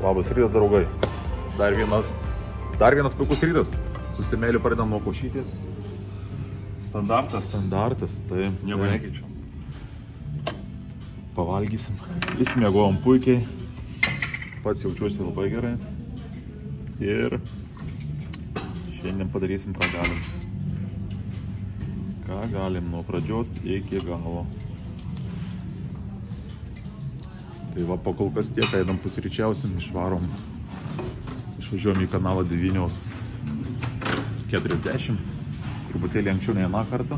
Labas rytas, draugai. Dar vienas puikus rytas. Su Semeliu pradedam nuo košytės. Standartas. Tai nieko nekeičiam. Pavalgysim. Įsimiegojom puikiai. Pats jaučiuosi labai gerai. Ir šiandien padarysim, ką galim. Ką galim nuo pradžios iki galo. Tai va, po kol kas tiek, einam pusryčiausim, išvarom. Išvažiuojam į kanalą 9:40. Truputėlį anksčiau nei aną kartą.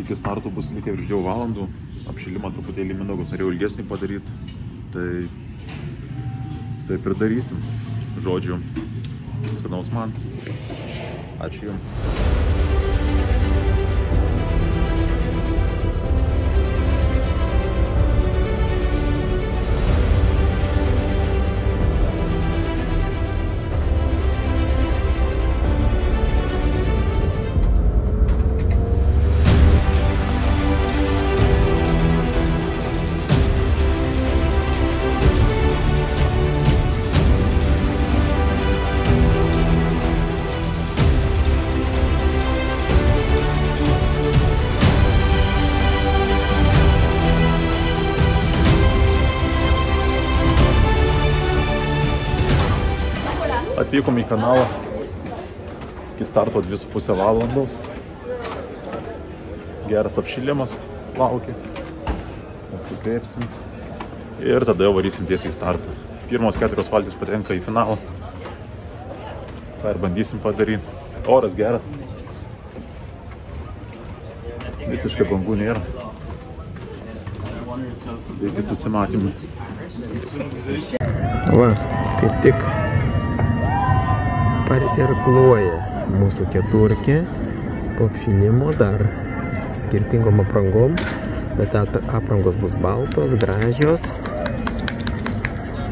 Iki starto bus likę virš 2 valandų. Apšilimą truputėlį Mindaugas norėjau ilgesnį padaryti. Tai taip ir darysim. Žodžiu, skanaus man. Ačiū jums. Atvykom į kanalą, iki starto 2,5 valandos. Geras apšilimas laukia. Atsikvėpsim. Ir tada jau varysim tiesiai į startą. Pirmos 4 valtys patenka į finalą. Tai ir bandysim padaryti. Oras geras. Visiškai bangų nėra. Taigi susimatymai. Va, kaip tik parirkluoja mūsų keturkė po apšilimo dar skirtingom aprangom, bet aprangos bus baltos, gražios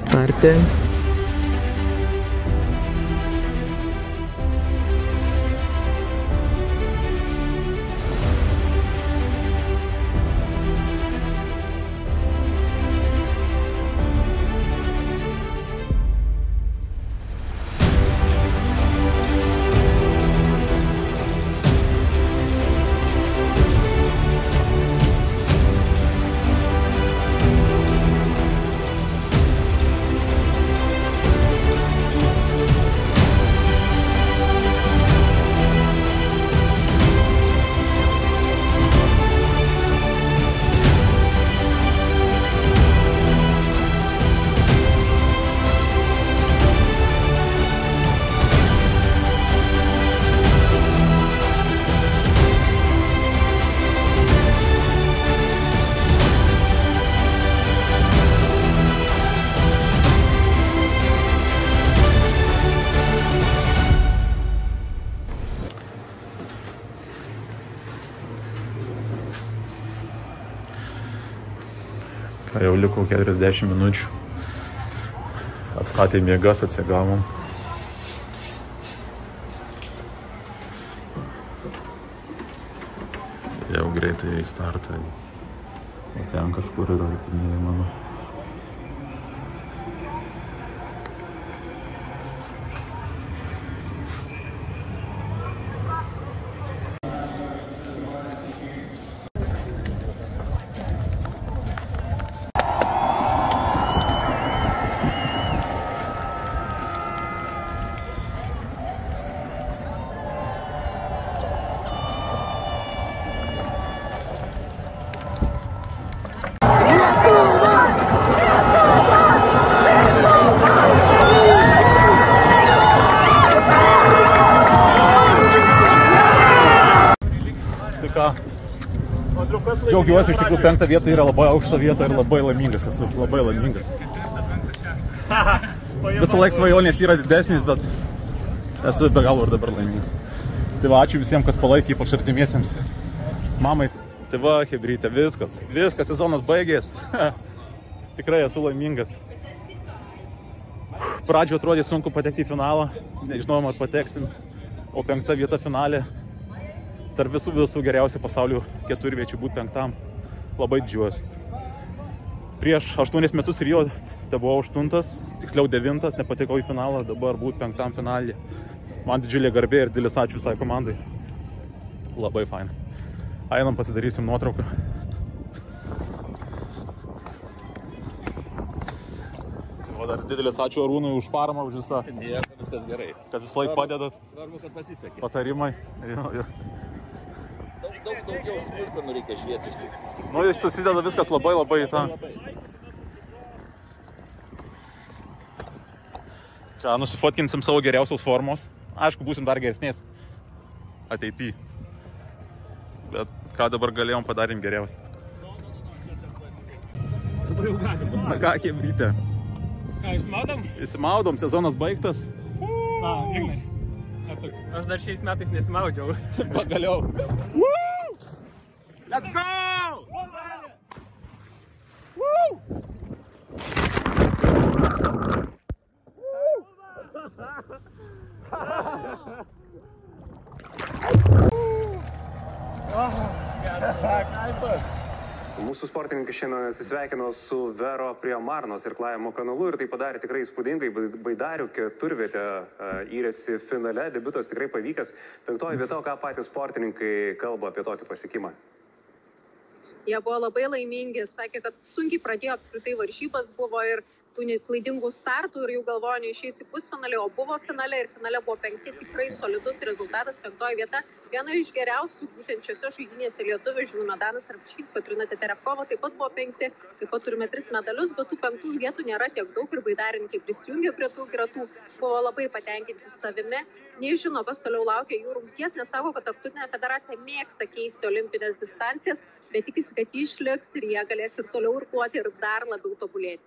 starte. Jau liko 40 minučių. Atstatėm jėgas, atsigavom. Jau greitai į startą. O ten kažkur yra artimieji mano. Džiaugiuosi, iš tikrųjų 5. vieta yra labai aukšta vieta ir labai laimingas esu, labai laimingas. Visą laiką svajonės yra didesnis, bet esu be galo ir dabar laimingas. Tai va, ačiū visiems, kas palaikė, ypač artimiesiems. Mamai. Tai va, hebrytė, viskas, sezonas baigės. Tikrai esu laimingas. Pradžio atrodė sunku patekti į finalą, nežinojom, ar pateksim, o 5. vieta finale. Tarp visų geriausių pasaulio 4 būti 5. Labai didžiuosi. Prieš 8 metus Rio tai buvau 8, tiksliau 9, nepatekau į finalą, dabar būt 5 finalį. Man didžiulė garbė ir didelis ačiū visai komandai. Labai fain. Einam pasidarysim nuotrauką. O dar didelis ačiū Arūnui už paramą, už visą. Nieko, viskas gerai. Kad vis laik padedat. Svarbu, kad pasisekė. Patarimai. Daugiau smulkmenų reikia žiūrėti iš tikrųjų. Nu, jis susideda viskas labai į tą. Čia nusifotkinsim savo geriausios formos. Aišku, būsim dar geresnės ateity. Bet ką dabar galėjom padarėm geriausiai. Dabar jau galim. Na ką, Chebrytė? Ką, išsimaudom? Įsimaudom, sezonas baigtas. Ignai. Atsuk. Aš dar šiais metais nesimaudžiau. Pagaliau. Let's go! Mūsų sportininkai šiandien atsisveikino su Vero prie Marnos irklavimo kanalu ir tai padarė tikrai įspūdingai. Baidarių keturvietė įrėsi finale, debiutas tikrai pavykęs. 5. vieta, o ką patys sportininkai kalba apie tokį pasiekimą? Jie buvo labai laimingi, sakė, kad sunkiai pradėjo apskritai varžybas, buvo ir tų klaidingų startų ir jau galvojo neišeis į pusfinalį, o buvo finale ir finale buvo 5, tikrai solidus rezultatas, 5. vieta. Viena iš geriausių būtent šiose žaidynėse lietuvių, žinome, Danas Rapšys, Kotryna Teterevkova taip pat buvo 5, taip pat turime 3 medalius, bet tų 5 vietų nėra tiek daug ir baidarininkai prisijungė prie tų gretų, buvo labai patenkinti savimi. Nežino, kas toliau laukia jų rungties, nes sako, kad Tarptautinė federacija mėgsta keisti olimpinės distancijas, bet tikisi, kad jį išliks ir jie galės ir toliau irkluoti ir dar labiau tobulėti.